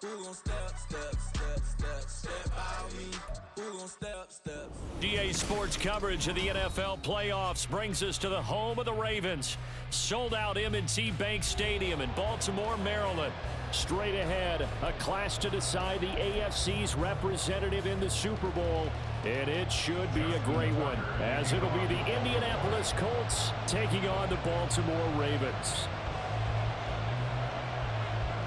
Who gon' step out me? Who gon' step? GA Sports coverage of the NFL Playoffs brings us to the home of the Ravens. Sold out M&T Bank Stadium in Baltimore, Maryland. Straight ahead, a clash to decide the AFC's representative in the Super Bowl. And it should be a great one, as it'll be the Indianapolis Colts taking on the Baltimore Ravens.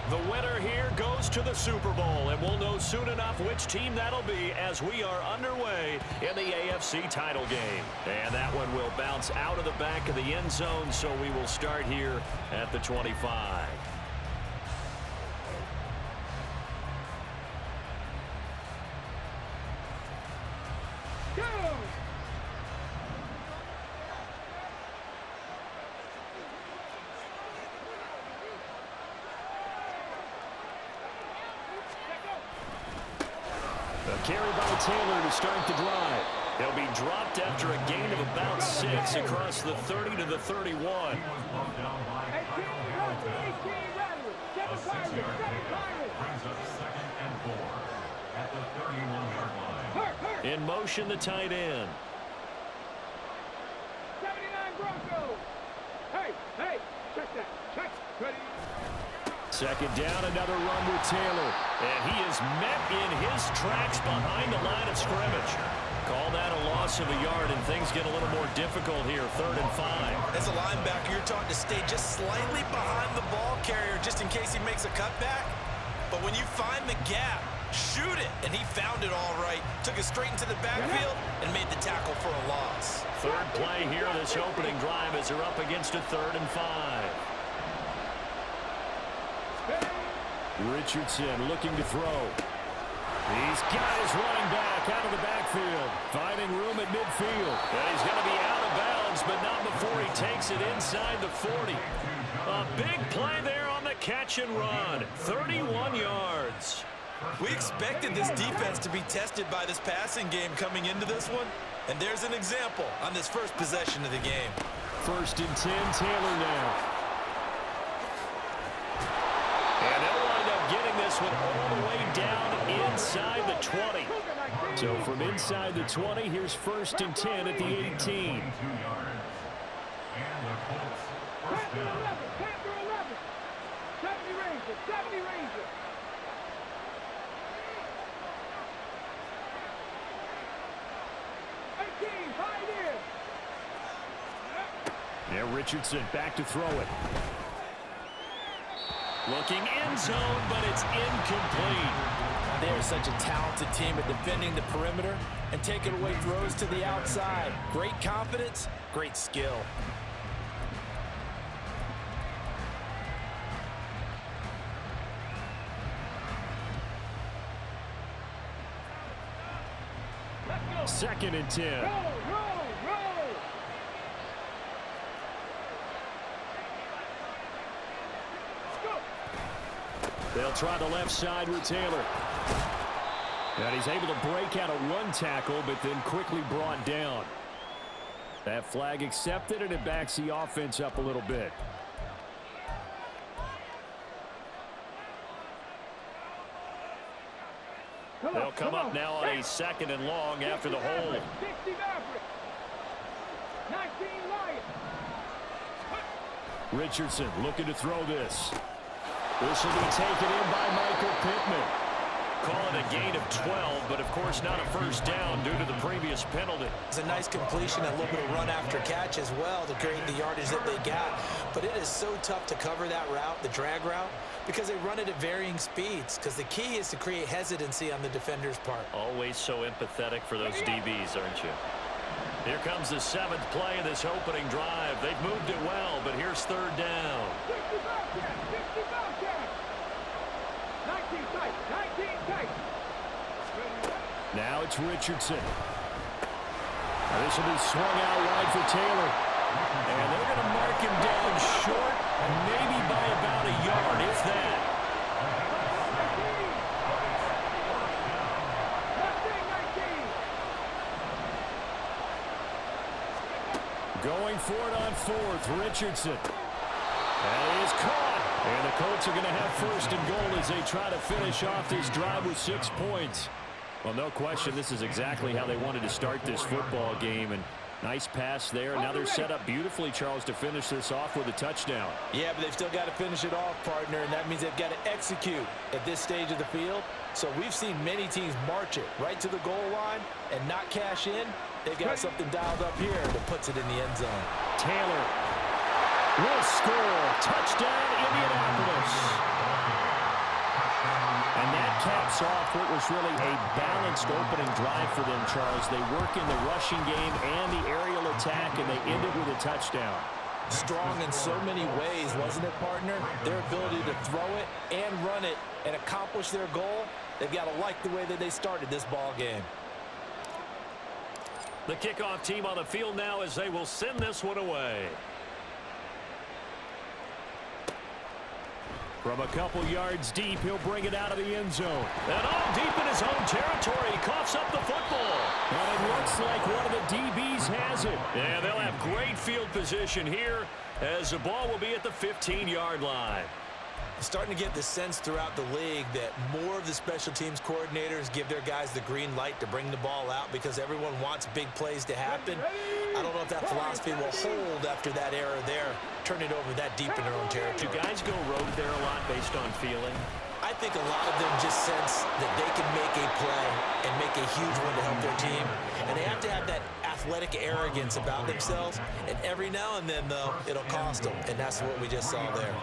The winner here goes to the Super Bowl, and we'll know soon enough which team that'll be as we are underway in the AFC title game. And that one will bounce out of the back of the end zone, so we will start here at the 25. Carry by Taylor to start the drive. He'll be dropped after a gain of about 6 across the 30 to the 31. A 6-yard pickup brings up 2nd and 4 at the 31-yard line. In motion, the tight end. 79 Broncos. Hey, check that. Check. Ready. Second down, another run with Taylor. And he is met in his tracks behind the line of scrimmage. Call that a loss of a yard, and things get a little more difficult here, 3rd and 5. As a linebacker, you're taught to stay just slightly behind the ball carrier just in case he makes a cutback. But when you find the gap, shoot it. And he found it all right. Took it straight into the backfield and made the tackle for a loss. Third play here, this opening drive as they're up against a 3rd and 5. Richardson looking to throw. He's got his running back out of the backfield, finding room at midfield. And he's going to be out of bounds, but not before he takes it inside the 40. A big play there on the catch and run, 31 yards. We expected this defense to be tested by this passing game coming into this one, and there's an example on this first possession of the game. 1st and 10, Taylor now. And they'll wind up getting this one all the way down inside the 20. So from inside the 20, here's 1st and 10 at the 18. And the Colts first down. 70 Rangers. Yeah, Richardson back to throw it. Looking end zone, but it's incomplete. They're such a talented team at defending the perimeter and taking away throws to the outside. Great confidence, great skill. Second and 10. Roll. They'll try the left side with Taylor. And he's able to break out of one tackle, but then quickly brought down. That flag accepted, and it backs the offense up a little bit. They'll come up now on a 2nd and long after the hold. 60 Mavericks. 19 Lions. Richardson looking to throw this. This will be taken in by Michael Pittman. Call it a gain of 12, but of course not a first down due to the previous penalty. It's a nice completion and a little bit of run after catch as well to create the yardage that they got. But it is so tough to cover that route, the drag route, because they run it at varying speeds. Because the key is to create hesitancy on the defender's part. Always so empathetic for those DBs, aren't you? Here comes the 7th play of this opening drive. They've moved it well, but here's 3rd down. 60 Bobcats. 19 tight. Now it's Richardson. This will be swung out wide for Taylor. And they're going to mark him down short, maybe by about a yard, if that. Going for it on 4th, Richardson. And he is caught And the Colts are going to have first and goal as they try to finish off this drive with 6 points. Well, no question, this is exactly how they wanted to start this football game. And nice pass there. Now they're set up beautifully, Charles, to finish this off with a touchdown. Yeah, but they've still got to finish it off, partner, and that means they've got to execute at this stage of the field. So we've seen many teams march it right to the goal line and not cash in. They've got something dialed up here that puts it in the end zone. Taylor will score. Touchdown, Indianapolis. And that caps off what was really a balanced opening drive for them, Charles. They work in the rushing game and the aerial attack, and they end it with a touchdown. Strong in so many ways, wasn't it, partner? Their ability to throw it and run it and accomplish their goal, they've got to like the way that they started this ball game. The kickoff team on the field now as they will send this one away. From a couple yards deep, he'll bring it out of the end zone. And all deep in his own territory, he coughs up the football. And it looks like one of the DBs has it. And they'll have great field position here as the ball will be at the 15-yard line. Starting to get the sense throughout the league that more of the special teams coordinators give their guys the green light to bring the ball out because everyone wants big plays to happen. I don't know if that philosophy will hold after that error there, turn it over that deep in their own territory. Do guys go rogue there a lot based on feeling? I think a lot of them just sense that they can make a play and make a huge one to help their team. And they have to have that athletic arrogance about themselves. And every now and then, though, it'll cost them. And that's what we just saw there.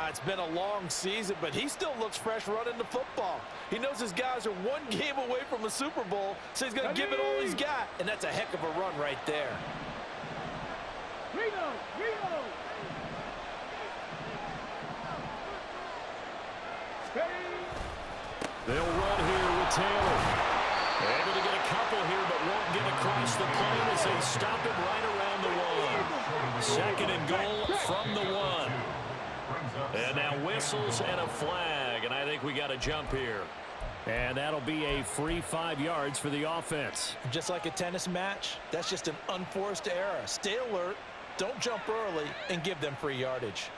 It's been a long season, but he still looks fresh running the football. He knows his guys are one game away from a Super Bowl, so he's going to give it all he's got. And that's a heck of a run right there. They'll run here with Taylor. Able to get a couple here, but won't get across the plane as they stop him right around the one. Second and goal from the one. And now whistles and a flag, and I think we got a jump here. And that'll be a free 5 yards for the offense. Just like a tennis match, that's just an unforced error. Stay alert, don't jump early, and give them free yardage.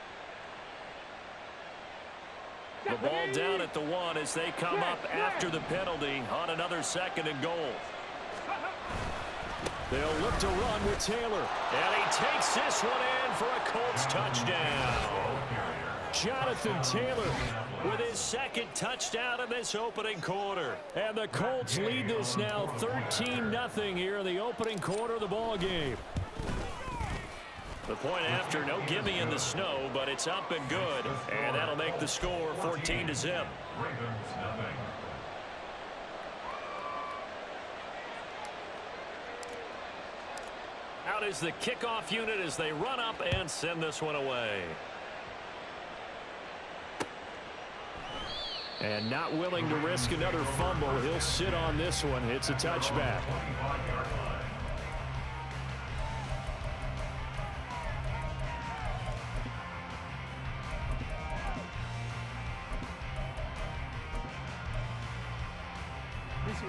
The ball down at the one as they come up after the penalty on another second and goal. They'll look to run with Taylor. And he takes this one in for a Colts touchdown. Jonathan Taylor with his second touchdown in this opening quarter. And the Colts lead this now 13-0 here in the opening quarter of the ball game. The point after, no gimme in the snow, but it's up and good. And that'll make the score 14-0. Out is the kickoff unit as they run up and send this one away. And not willing to risk another fumble, he'll sit on this one. It's a touchback.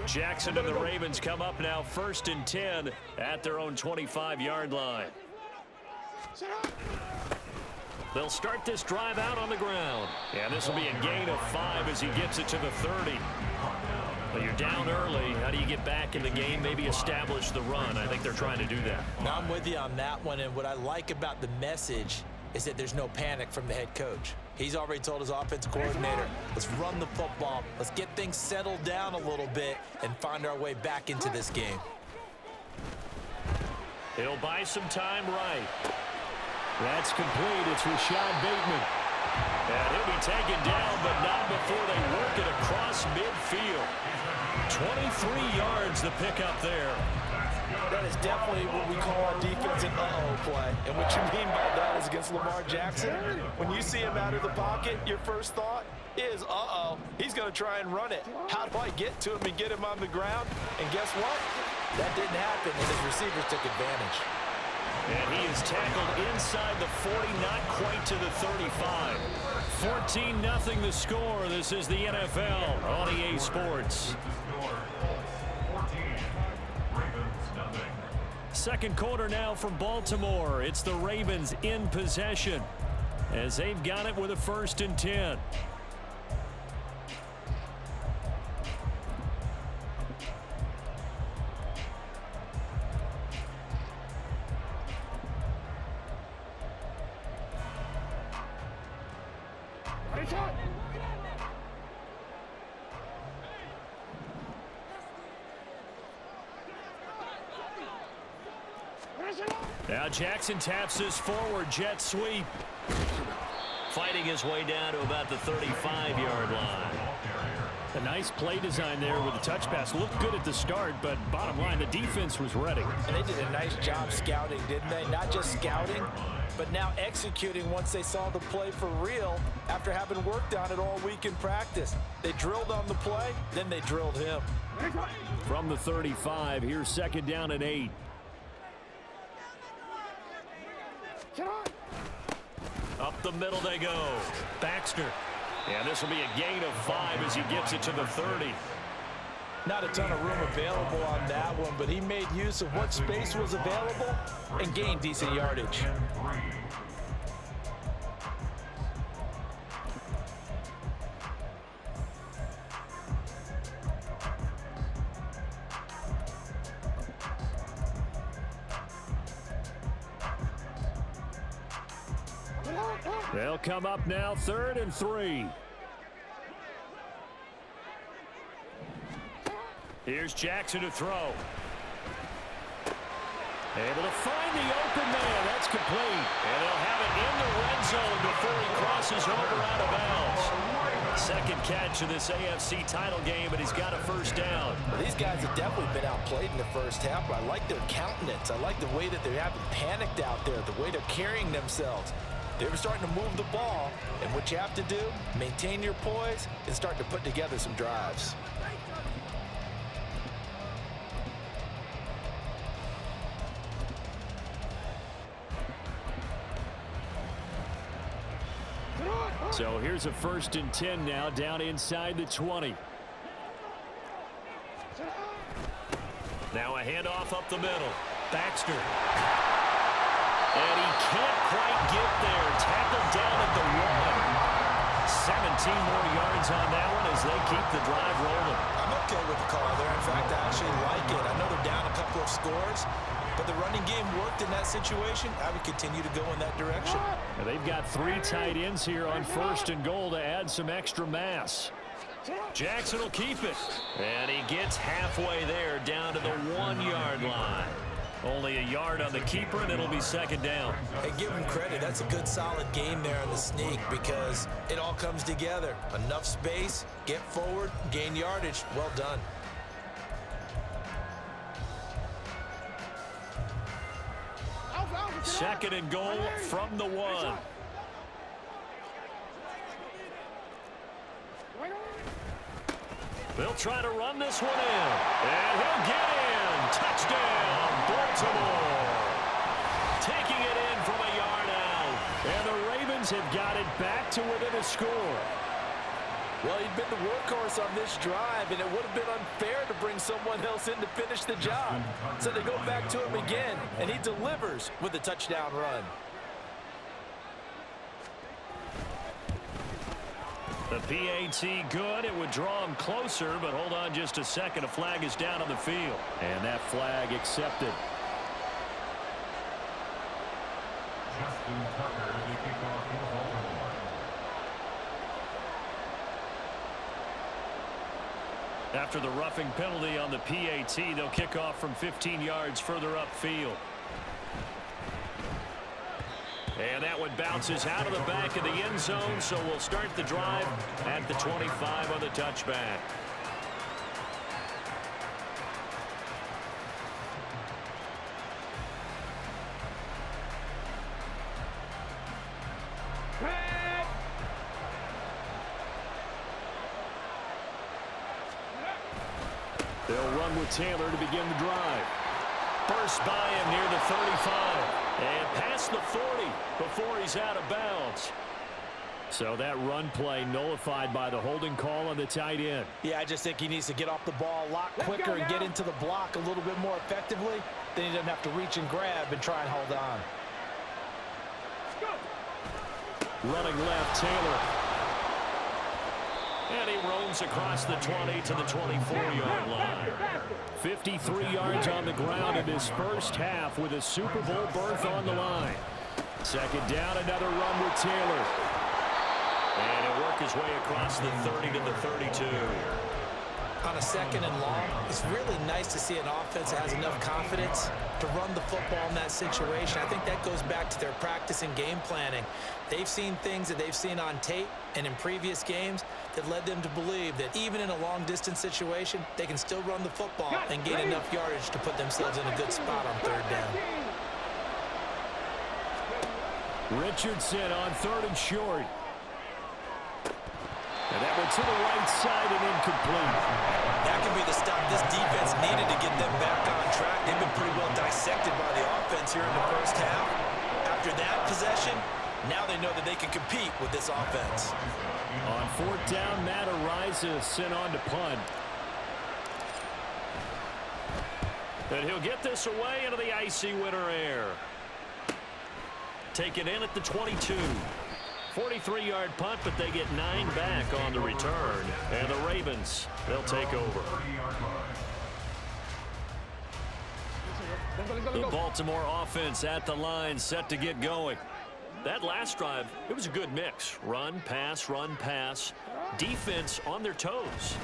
Jackson and the Ravens come up now 1st and 10 at their own 25-yard line. They'll start this drive out on the ground. And this will be a gain of 5 as he gets it to the 30. But you're down early. How do you get back in the game? Maybe establish the run. I think they're trying to do that. Now, I'm with you on that one. And what I like about the message is that there's no panic from the head coach. He's already told his offensive coordinator, let's run the football. Let's get things settled down a little bit and find our way back into this game. He'll buy some time right. That's complete. It's Rashad Bateman. And he'll be taken down, but not before they work it across midfield. 23 yards the pickup there. That is definitely what we call our defense an uh-oh play. And what you mean by that is against Lamar Jackson, when you see him out of the pocket, your first thought is, uh-oh, he's going to try and run it. How do I get to him and get him on the ground? And guess what? That didn't happen, and his receivers took advantage. And he is tackled inside the 40, not quite to the 35. 14-0 the score. This is the NFL on EA Sports. Second quarter now from Baltimore. It's the Ravens in possession. as they've got it with a 1st and 10. Now Jackson taps his forward jet sweep. Fighting his way down to about the 35-yard line. A nice play design there with the touch pass. Looked good at the start, but bottom line, the defense was ready. And they did a nice job scouting, didn't they? Not just scouting, but now executing once they saw the play for real after having worked on it all week in practice. They drilled on the play, then they drilled him. From the 35, here's 2nd down and 8. Up the middle they go. Baxter. And this will be a gain of 5 as he gets it to the 30. Not a ton of room available on that one, but he made use of what space was available and gained decent yardage. They'll come up now, 3rd and 3. Here's Jackson to throw. Able to find the open man. That's complete. And they'll have it in the red zone before he crosses over out of bounds. 2nd catch of this AFC title game, and he's got a 1st down. Well, these guys have definitely been outplayed in the first half, but I like their countenance. I like the way that they haven't panicked out there, the way they're carrying themselves. They were starting to move the ball, and what you have to do, maintain your poise and start to put together some drives. So here's a 1st and 10 now, down inside the 20. Now a handoff up the middle. Baxter. And he can't quite get there. Tackled down at the 1. 17 more yards on that one as they keep the drive rolling. I'm okay with the call there. In fact, I actually like it. I know they're down a couple of scores, but the running game worked in that situation. I would continue to go in that direction. Now they've got 3 tight ends here on 1st and goal to add some extra mass. Jackson will keep it. And he gets halfway there down to the 1-yard line. Only a yard on the keeper, and it'll be 2nd down. Hey, give him credit. That's a good, solid game there on the sneak because it all comes together. Enough space, get forward, gain yardage. Well done. Second and goal from the 1. They'll try to run this one in. And he'll get in. Touchdown, Baltimore. Taking it in from a yard out. And the Ravens have got it back to within a score. Well, he'd been the workhorse on this drive, and it would have been unfair to bring someone else in to finish the job. So they go back to him again, and he delivers with a touchdown run. The PAT good. It would draw him closer, but hold on just a second. A flag is down on the field. And that flag accepted. After the roughing penalty on the PAT, they'll kick off from 15 yards further upfield. And that one bounces out of the back of the end zone, so we'll start the drive at the 25 on the touchback. They'll run with Taylor to begin the drive. Burst by him near the 35. And past the 40 before he's out of bounds. So that run play nullified by the holding call on the tight end. Yeah, I just think he needs to get off the ball a lot quicker and get into the block a little bit more effectively. Then he doesn't have to reach and grab and try and hold on. Running left, Taylor. And he roams across the 20 to the 24-yard line. 53 yards on the ground in his first half with a Super Bowl berth on the line. Second down, another run with Taylor. And he'll work his way across the 30 to the 32. On a second and long, it's really nice to see an offense that has enough confidence to run the football in that situation. I think that goes back to their practice and game planning. They've seen things that they've seen on tape and in previous games that led them to believe that even in a long-distance situation, they can still run the football and gain enough yardage to put themselves in a good spot on third down. Richardson on third and short. And that went to the right side and incomplete. That could be the stop this defense needed to get them back on track. They've been pretty well dissected by the offense here in the first half. After that possession, now they know that they can compete with this offense. On fourth down, Matt Araiza sent on to punt. And he'll get this away into the icy winter air. Taken in at the 22. 43-yard punt, but they get 9 back on the return. And the Ravens, they'll take over. The Baltimore offense at the line, set to get going. That last drive, it was a good mix. Run, pass, defense on their toes.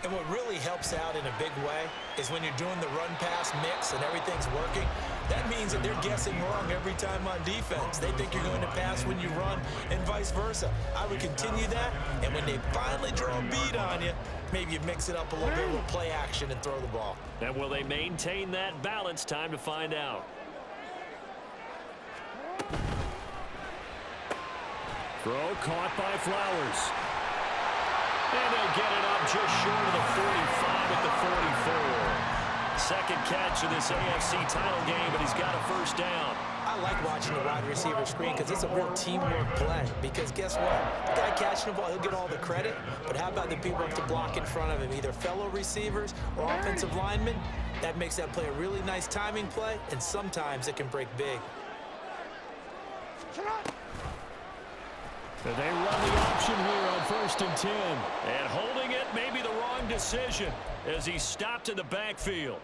And what really helps out in a big way is when you're doing the run-pass mix and everything's working, that means that they're guessing wrong every time on defense. They think you're going to pass when you run and vice versa. I would continue that, and when they finally draw a bead on you, maybe you mix it up a little bit with play action and throw the ball. And will they maintain that balance? Time to find out. Throw caught by Flowers. And they'll get it up just short of the 45 at the 44. Second catch of this AFC title game, but he's got a first down. I like watching the wide receiver screen because it's a real teamwork play. Because guess what? The guy catching the ball, he'll get all the credit. But how about the people who have to block in front of him, either fellow receivers or offensive linemen? That makes that play a really nice timing play, and sometimes it can break big. They run the option here on 1st and 10. And holding it may be the wrong decision as he stopped in the backfield.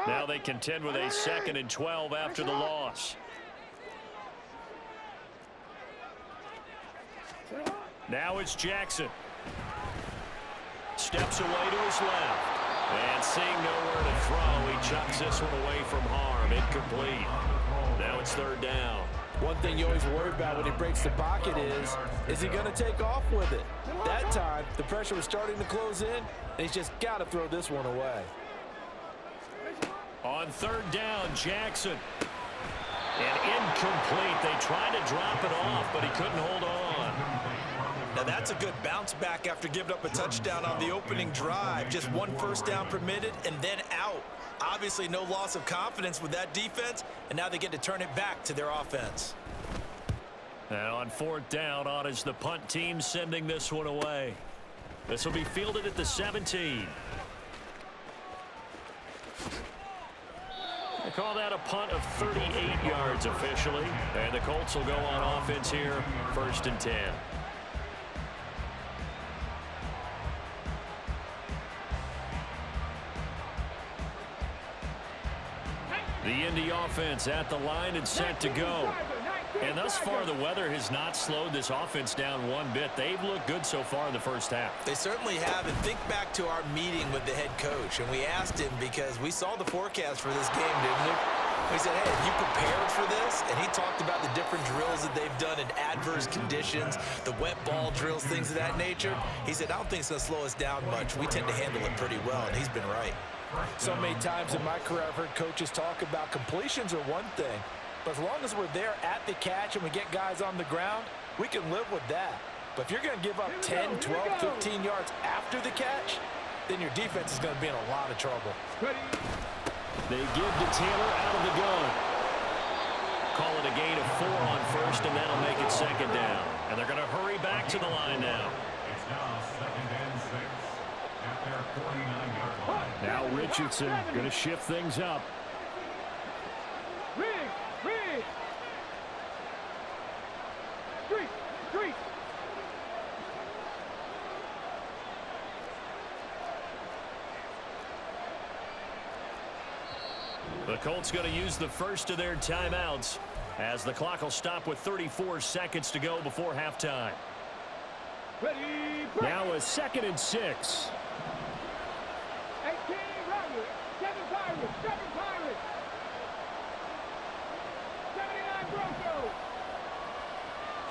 Now they contend with a 2nd and 12 after the loss. Now it's Jackson. Steps away to his left. And seeing nowhere to throw, he chucks this one away from harm. Incomplete. Now it's 3rd down. One thing you always worry about when he breaks the pocket is he going to take off with it? That time, the pressure was starting to close in, and he's just got to throw this one away. On 3rd down, Jackson. And incomplete. They tried to drop it off, but he couldn't hold on. Now that's a good bounce back after giving up a touchdown on the opening drive. Just 1 first down permitted and then out. Obviously no loss of confidence with that defense, and now they get to turn it back to their offense. And on 4th down, on is the punt team sending this one away. This will be fielded at the 17. They call that a punt of 38 yards officially. And the Colts will go on offense here, 1st and 10. The Indy offense at the line and set to go. And thus far, the weather has not slowed this offense down one bit. They've looked good so far in the first half. They certainly have. And think back to our meeting with the head coach. And we asked him because we saw the forecast for this game, didn't we? We said, hey, have you prepared for this? And he talked about the different drills that they've done in adverse conditions, the wet ball drills, things of that nature. He said, I don't think it's going to slow us down much. We tend to handle it pretty well, and he's been right. So many times in my career I've heard coaches talk about completions are one thing, but as long as we're there at the catch and we get guys on the ground, we can live with that. But if you're going to give up 10, 12, 15 yards after the catch, then your defense is going to be in a lot of trouble. They give to Taylor out of the gun. Call it a gain of 4 on 1st, and that'll make it 2nd down. And they're going to hurry back to the line now. It's now 2nd and 6. at their 49-yard line. Now Richardson going to shift things up. Riggs! Street! The Colts going to use the first of their timeouts as the clock will stop with 34 seconds to go before halftime. Ready, break. Now a 2nd and 6. 18 Riders, 7 Pirates, 79 Broncos.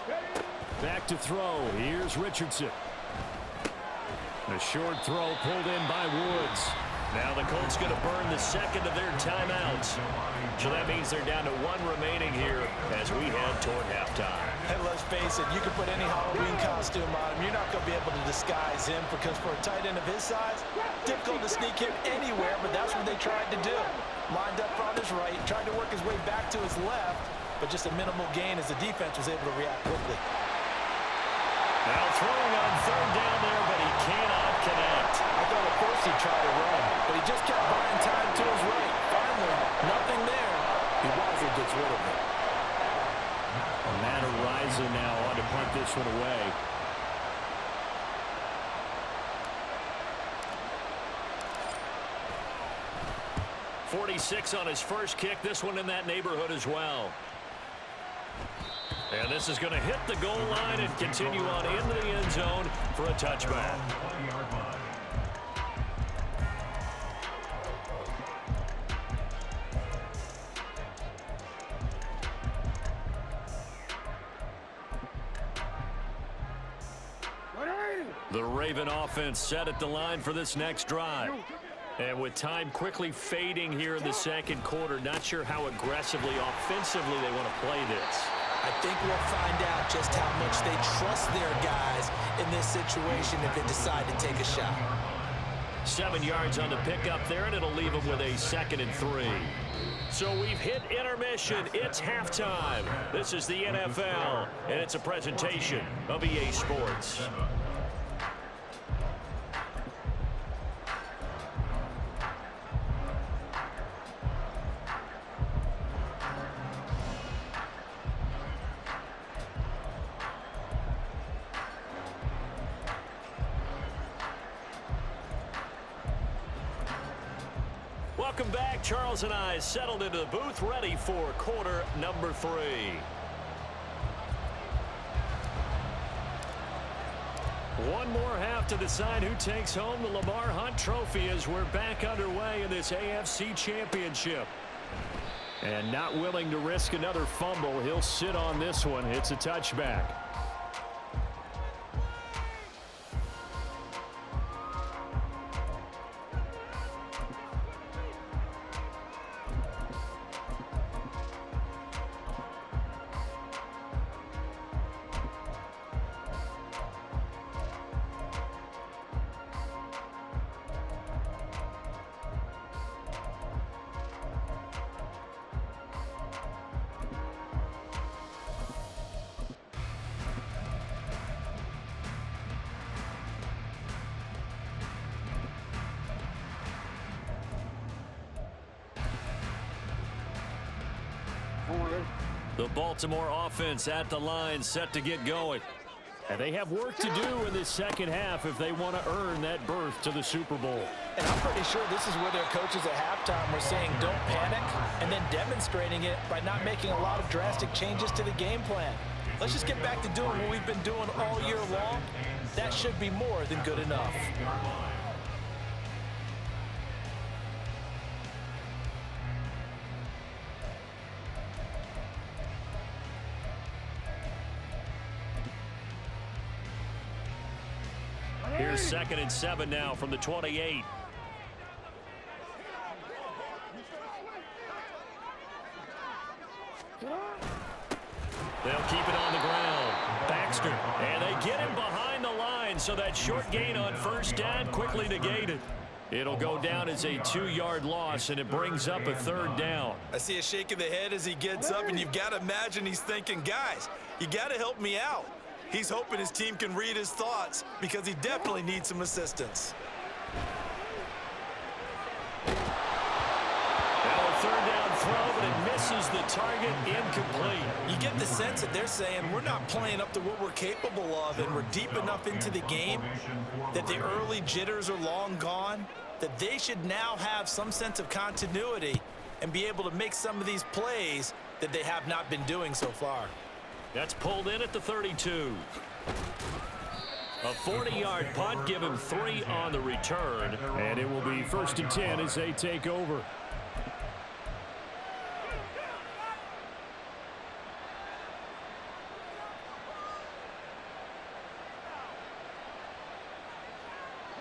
Ready. Back to throw. Here's Richardson. A short throw pulled in by Woods. Now the Colts going to burn the second of their timeouts. So that means they're down to 1 remaining here as we head toward halftime. Hey, let's face it, you can put any Halloween costume on him. You're not going to be able to disguise him because for a tight end of his size, difficult to sneak him anywhere, but that's what they tried to do. Lined up on his right, tried to work his way back to his left, but just a minimal gain as the defense was able to react quickly. Now throwing on 3rd down there, but he cannot connect. I thought at first he'd try to run, but he just kept buying time to his right. Finally, nothing there. He wisely gets rid of it. Matt Ariza now on to punt this one away. .46 on his first kick. This one in that neighborhood as well. And this is going to hit the goal line and continue on into the end zone for a touchback. The Raven offense set at the line for this next drive. And with time quickly fading here in the second quarter, not sure how aggressively, offensively they want to play this. I think we'll find out just how much they trust their guys in this situation if they decide to take a shot. 7 yards on the pickup there, and it'll leave them with a 2nd and 3. So we've hit intermission. It's halftime. This is the NFL, and it's a presentation of EA Sports. Welcome back. Charles and I settled into the booth, ready for quarter number 3. One more half to decide who takes home the Lamar Hunt Trophy as we're back underway in this AFC Championship. And not willing to risk another fumble, he'll sit on this one. It's a touchback. The Baltimore offense at the line, set to get going. And they have work to do in this second half if they want to earn that berth to the Super Bowl. And I'm pretty sure this is where their coaches at halftime were saying don't panic, and then demonstrating it by not making a lot of drastic changes to the game plan. Let's just get back to doing what we've been doing all year long. That should be more than good enough. Here's 2nd and 7 now from the 28. They'll keep it on the ground. Baxter, and they get him behind the line, so that short gain on first down quickly negated. It'll go down as a 2-yard loss, and it brings up a 3rd down. I see a shake of the head as he gets up, and you've got to imagine he's thinking, guys, you got to help me out. He's hoping his team can read his thoughts because he definitely needs some assistance. third down throw, but it misses the target, incomplete. You get the sense that they're saying we're not playing up to what we're capable of, and we're deep enough into the game that the early jitters are long gone, that they should now have some sense of continuity and be able to make some of these plays that they have not been doing so far. That's pulled in at the 32. A 40-yard punt, give him 3 on the return, and it will be 1st and 10 as they take over.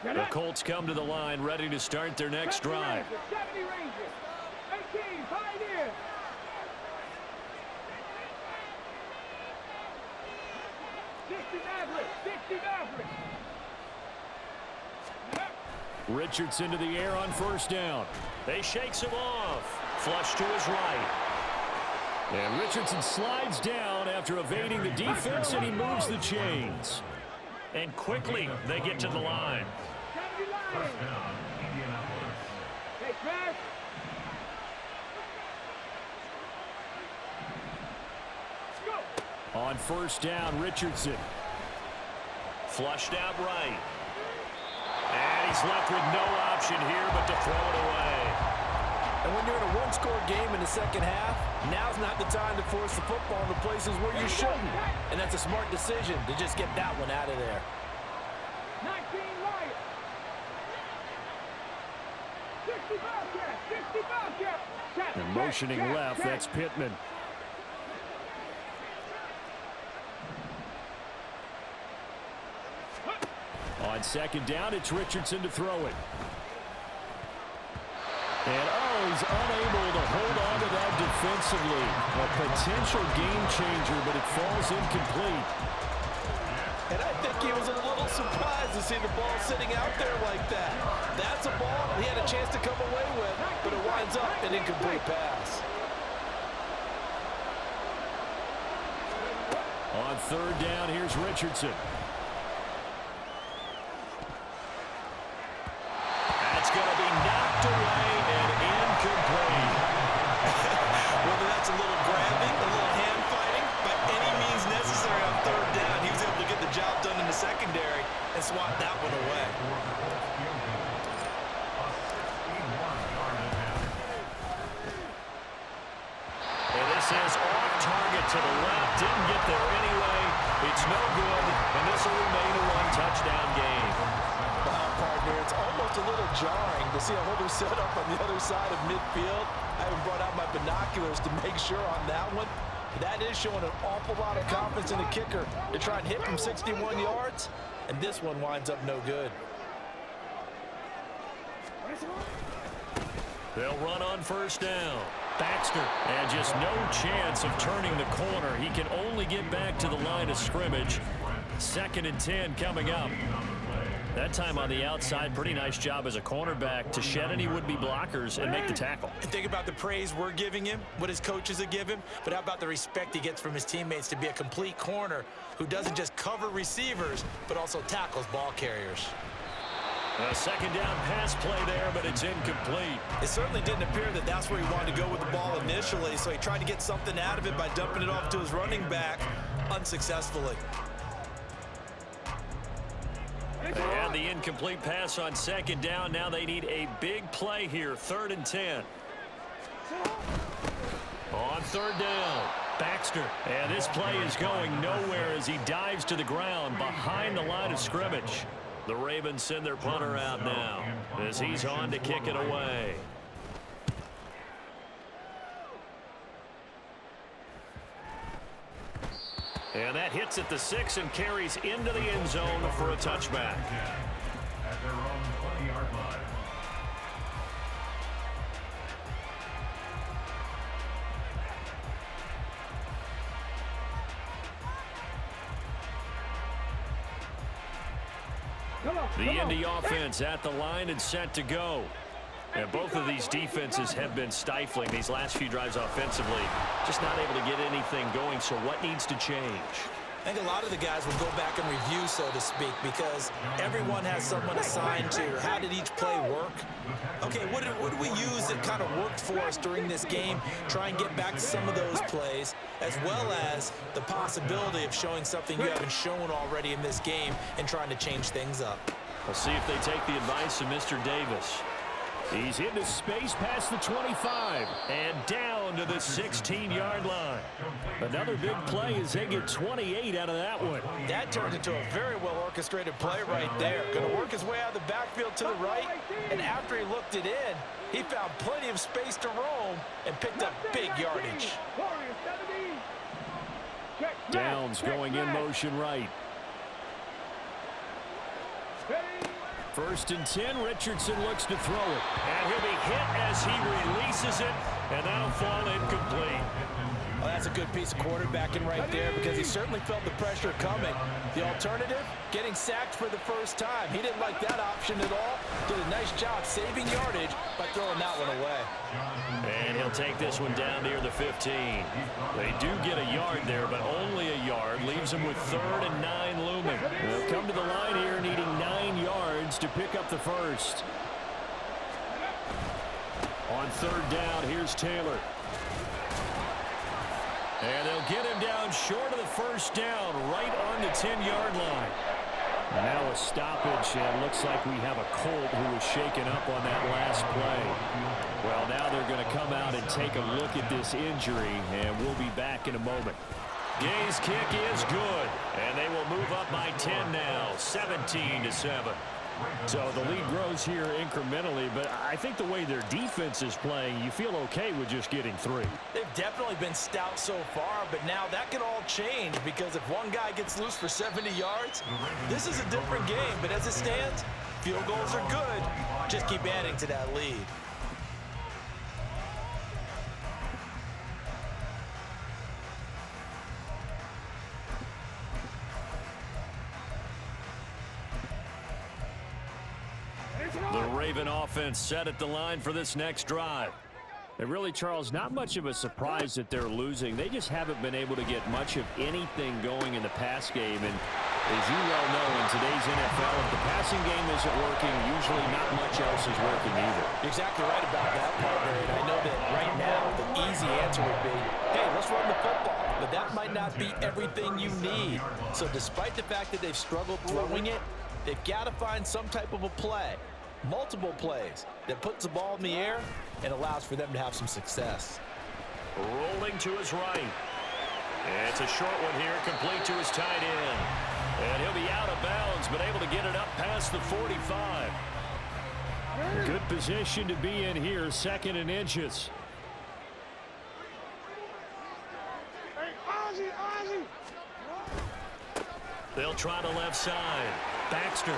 The Colts come to the line, ready to start their next drive. 70 Rangers. 18, Pioneers. Richardson to the air on first down. They shakes him off. Flush to his right. And Richardson slides down after evading the defense, and he moves the chains. And quickly they get to the line. On first down, Richardson. Flushed out right. And he's left with no option here but to throw it away. And when you're in a one-score game in the second half, now's not the time to force the football in the places where you shouldn't. And that's a smart decision to just get that one out of there. 19 Lions. 60 Bobcats. 60 Bobcats. And motioning left, that's Pittman. On second down, it's Richardson to throw it. And he's unable to hold on to that defensively. A potential game changer, but it falls incomplete. And I think he was a little surprised to see the ball sitting out there like that. That's a ball he had a chance to come away with, but it winds up an incomplete pass. On third down, here's Richardson. That's going to be knocked away and incomplete. Whether that's a little grabbing, a little hand fighting, by any means necessary on third down, he was able to get the job done in the secondary and swat that one away. And this is off target to the left. Didn't get there anyway. It's no good, and this will remain a one-touchdown game. Wow, partner, it's almost a little jarring to see a holder set up on the other side of midfield. I haven't brought out my binoculars to make sure on that one. That is showing an awful lot of confidence in the kicker to try and hit from 61 yards, and this one winds up no good. They'll run on first down. Baxter, and just no chance of turning the corner. He can only get back to the line of scrimmage. 2nd and 10 coming up. That time on the outside, pretty nice job as a cornerback to shed any would-be blockers and make the tackle. And think about the praise we're giving him, what his coaches have given, but how about the respect he gets from his teammates to be a complete corner who doesn't just cover receivers, but also tackles ball carriers. A second down pass play there, but it's incomplete. It certainly didn't appear that that's where he wanted to go with the ball initially, so he tried to get something out of it by dumping it off to his running back unsuccessfully. They had the incomplete pass on second down. Now they need a big play here. 3rd and 10. On third down, Baxter. And this play is going nowhere as he dives to the ground behind the line of scrimmage. The Ravens send their punter out now as he's on to kick it away. And that hits at the 6 and carries into the end zone for a touchback. At their own 20-yard line. The Indy offense at the line and set to go. And both of these defenses have been stifling these last few drives offensively. Just not able to get anything going, so what needs to change? I think a lot of the guys will go back and review, so to speak, because everyone has someone assigned to how did each play work. Okay, what did we use that kind of worked for us during this game? Try and get back to some of those plays, as well as the possibility of showing something you haven't shown already in this game and trying to change things up. We'll see if they take the advice of Mr. Davis. He's into space past the 25 and down to the 16-yard line. Another big play as they get 28 out of that one. That turned into a very well-orchestrated play right there. Going to work his way out of the backfield to the right, and after he looked it in, he found plenty of space to roam and picked up big yardage. Downs going in motion right. First and 10, Richardson looks to throw it. And he'll be hit as he releases it, and that'll fall incomplete. Well, that's a good piece of quarterbacking right there because he certainly felt the pressure coming. The alternative, getting sacked for the first time. He didn't like that option at all. Did a nice job saving yardage by throwing that one away. And he'll take this one down near the 15. They do get a yard there, but only a yard. Leaves them with 3rd and 9 looming. They'll come to the line here needing 9 yards to pick up the first. On 3rd down, here's Taylor. And they'll get him down short of the first down, right on the 10-yard line. Now a stoppage, and looks like we have a Colt who was shaken up on that last play. Well, now they're going to come out and take a look at this injury, and we'll be back in a moment. Gay's kick is good, and they will move up by 10 now, 17-7. So the lead grows here incrementally, but I think the way their defense is playing, you feel okay with just getting 3. They've definitely been stout so far, but now that can all change because if one guy gets loose for 70 yards, this is a different game. But as it stands, field goals are good. Just keep adding to that lead. The Raven offense set at the line for this next drive. And really, Charles, not much of a surprise that they're losing. They just haven't been able to get much of anything going in the pass game. And as you well know, in today's NFL, if the passing game isn't working, usually not much else is working either. You're exactly right about that, partner. And I know that right now the easy answer would be, hey, let's run the football. But that might not be everything you need. So despite the fact that they've struggled throwing it, they've got to find some type of a play. Multiple plays that puts the ball in the air and allows for them to have some success. Rolling to his right. And it's a short one here, complete to his tight end. And he'll be out of bounds, but able to get it up past the 45. Good position to be in here, 2nd and inches. They'll try the left side. Baxter.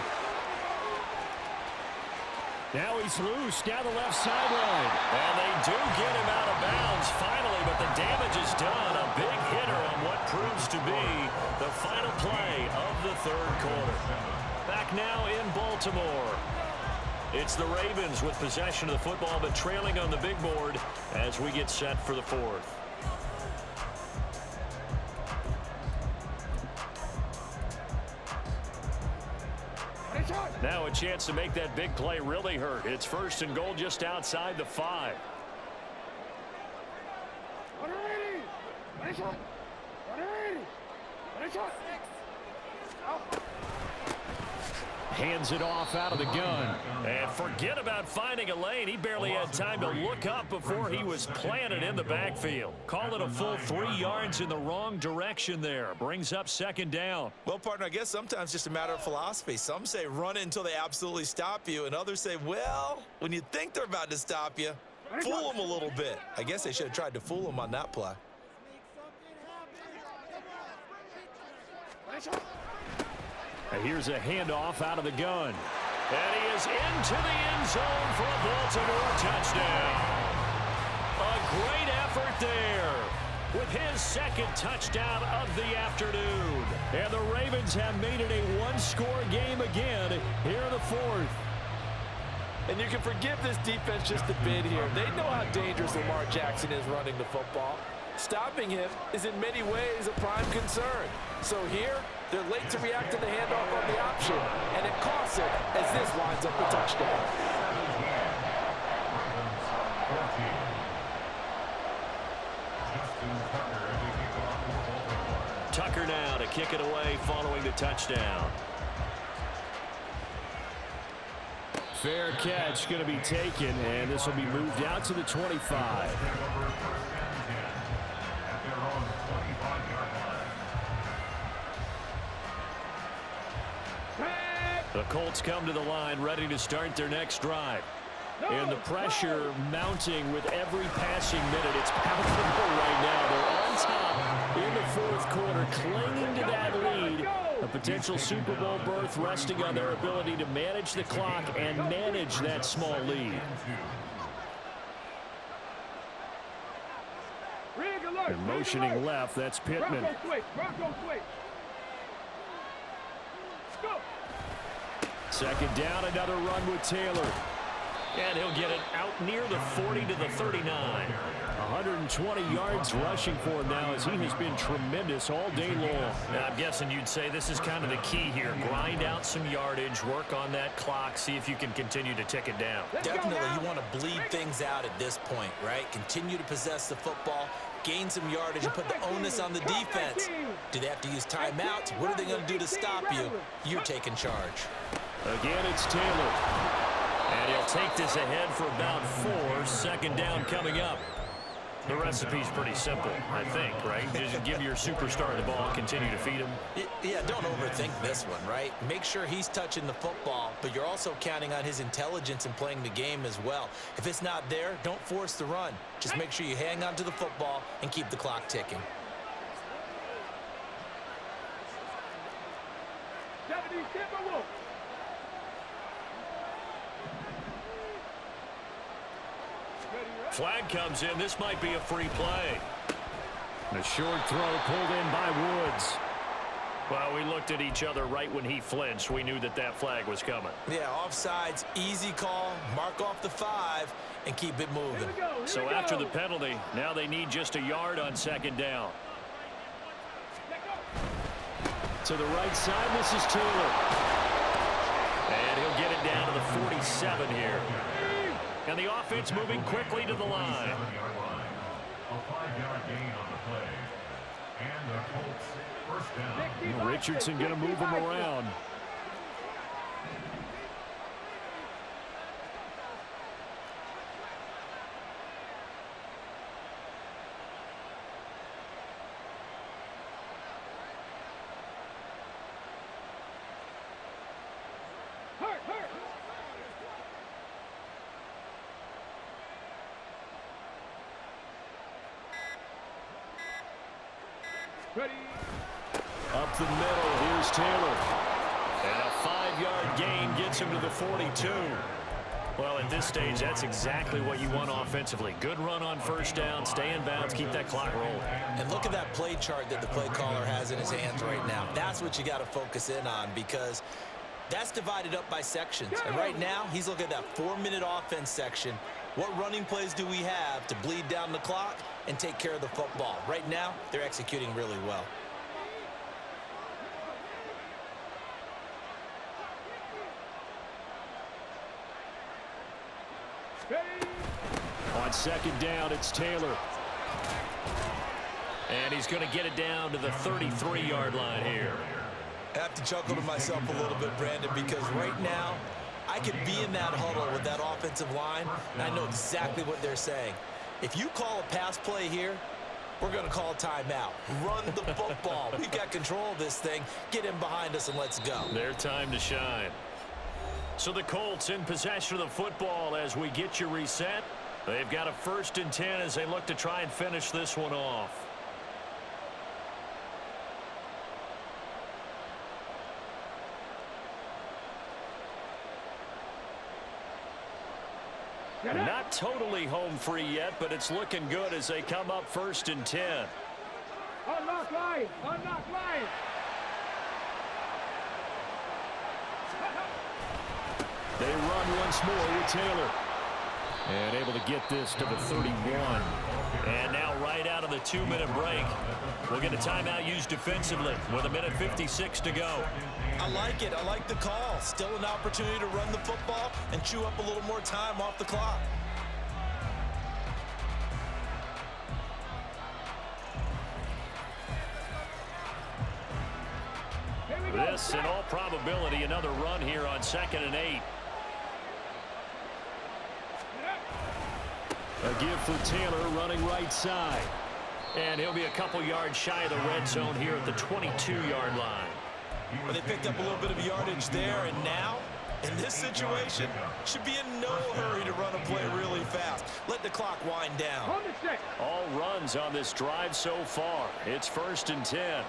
Now he's loose down the left sideline. And they do get him out of bounds finally, but the damage is done. A big hitter on what proves to be the final play of the 3rd quarter. Back now in Baltimore. It's the Ravens with possession of the football, but trailing on the big board as we get set for the 4th. Now a chance to make that big play really hurt. It's 1st and goal just outside the 5. Hands it off out of the gun. And forget about finding a lane. He barely had time to look up before he was planted in the backfield. Call it a full 3 yards in the wrong direction there. Brings up 2nd down. Well, partner, I guess sometimes just a matter of philosophy. Some say run it until they absolutely stop you, and others say, well, when you think they're about to stop you, fool them a little bit. I guess they should have tried to fool them on that play. And here's a handoff out of the gun. And he is into the end zone for a Baltimore touchdown. A great effort there with his 2nd touchdown of the afternoon. And the Ravens have made it a 1-score game again here in the 4th. And you can forgive this defense just a bit here. They know how dangerous Lamar Jackson is running the football. Stopping him is in many ways a prime concern. So here, they're late to react to the handoff on the option, and it costs it as this winds up a touchdown. Tucker now to kick it away following the touchdown. Fair catch going to be taken, and this will be moved out to the 25. The Colts come to the line ready to start their next drive. And the pressure mounting with every passing minute. It's palpable right now. They're on top in the fourth quarter, clinging to that lead. A potential Super Bowl berth resting on their ability to manage the clock and manage that small lead. And motioning left, that's Pittman. Bronco switch. Go. Second down, another run with Taylor. And he'll get it out near the 40 to the 39. 120 yards rushing for him now as he has been tremendous all day long. Now, I'm guessing you'd say this is kind of the key here. Grind out some yardage, work on that clock, see if you can continue to tick it down. Definitely, you want to bleed things out at this point, right? Continue to possess the football, gain some yardage, and put the onus on the defense. Do they have to use timeouts? What are they going to do to stop you? You're taking charge. Again, it's Taylor. And he'll take this ahead for about 4. Second down coming up. The recipe's pretty simple, I think, right? Just give your superstar the ball, continue to feed him. Yeah, don't overthink this one, right? Make sure he's touching the football, but you're also counting on his intelligence in playing the game as well. If it's not there, don't force the run. Just make sure you hang on to the football and keep the clock ticking. Flag comes in. This might be a free play. The short throw pulled in by Woods. Well, we looked at each other right when he flinched. We knew that that flag was coming. Yeah, offsides, easy call. Mark off the 5 and keep it moving. So after the penalty, now they need just a yard on second down. To the right side, this is Taylor. And he'll get it down to the 47 here. And the offense moving quickly to the line. A 5-yard gain on the play. And the Colts first down. Richardson going to move him around. Ready. Up the middle, here's Taylor. And a 5-yard gain gets him to the 42. Well, at this stage, that's exactly what you want offensively. Good run on first down, stay in bounds, keep that clock rolling. And look at that play chart that the play caller has in his hands right now. That's what you got to focus in on, because that's divided up by sections. And right now, he's looking at that 4-minute offense section. What running plays do we have to bleed down the clock and take care of the football? Right now, they're executing really well. On second down, it's Taylor. And he's going to get it down to the 33-yard line here. I have to chuckle to myself a little bit, Brandon, because right now, I could be in that huddle with that offensive line, and I know exactly what they're saying. If you call a pass play here, we're going to call a timeout. Run the football. We've got control of this thing. Get in behind us and let's go. Their time to shine. So the Colts in possession of the football as we get you reset. They've got a 1st and 10 as they look to try and finish this one off. Not totally home free yet, but it's looking good as they come up 1st and 10. Unlock line. Unlock line. They run once more with Taylor. And able to get this to the 31. And now right out of the 2-minute break, we'll get a timeout used defensively with 1:56 to go. I like it. I like the call. Still an opportunity to run the football and chew up a little more time off the clock. This, in all probability, another run here on 2nd and 8. A give for Taylor running right side. And he'll be a couple yards shy of the red zone here at the 22-yard line. Well, they picked up a little bit of yardage there, and now, in this situation, should be in no hurry to run a play really fast. Let the clock wind down. On the 6. All runs on this drive so far. It's 1st and 10.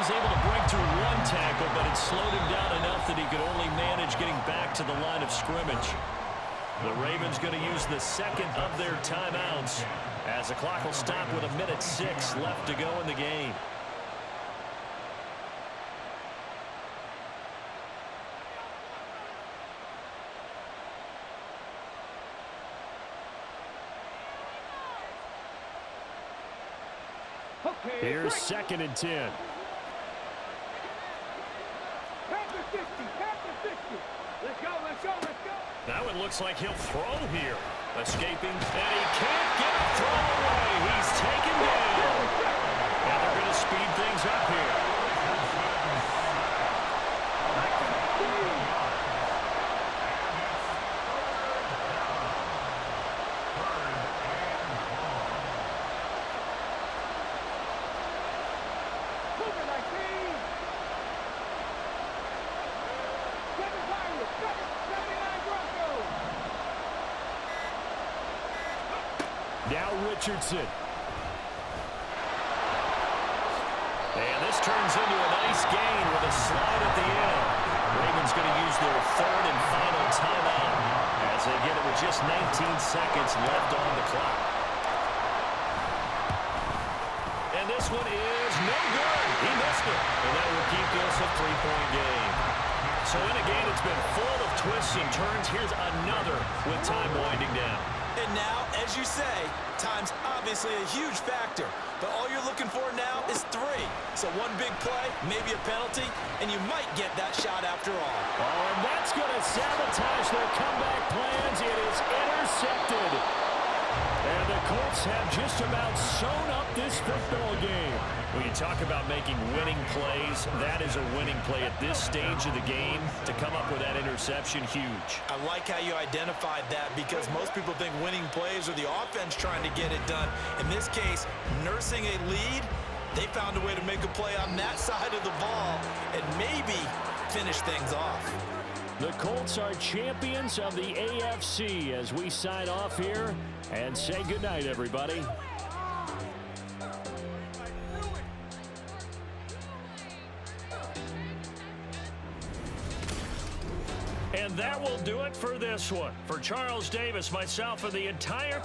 He's able to break through one tackle, but it slowed him down enough that he could only manage getting back to the line of scrimmage. The Ravens going to use the second of their timeouts as the clock will stop with 1:06 left to go in the game. Here's 2nd and 10. Now it looks like he'll throw here. Escaping, and he can't get a throw away. He's taken down. And they're going to speed things up here. Now Richardson. And this turns into a nice gain with a slide at the end. Ravens going to use their 3rd and final timeout as they get it with just 19 seconds left on the clock. And this one is no good. He missed it. And that will keep this a 3-point game. So in a game that's been full of twists and turns, here's another with time winding down. And now, as you say, time's obviously a huge factor. But all you're looking for now is 3. So one big play, maybe a penalty, and you might get that shot after all. Oh, and that's going to sabotage their comeback plans. It is intercepted. And the Colts have just about sewn up this football game. When you talk about making winning plays, that is a winning play at this stage of the game. To come up with that interception, huge. I like how you identified that because most people think winning plays are the offense trying to get it done. In this case, nursing a lead, they found a way to make a play on that side of the ball and maybe finish things off. The Colts are champions of the AFC as we sign off here and say goodnight, everybody. And that will do it for this one. For Charles Davis, myself, and the entire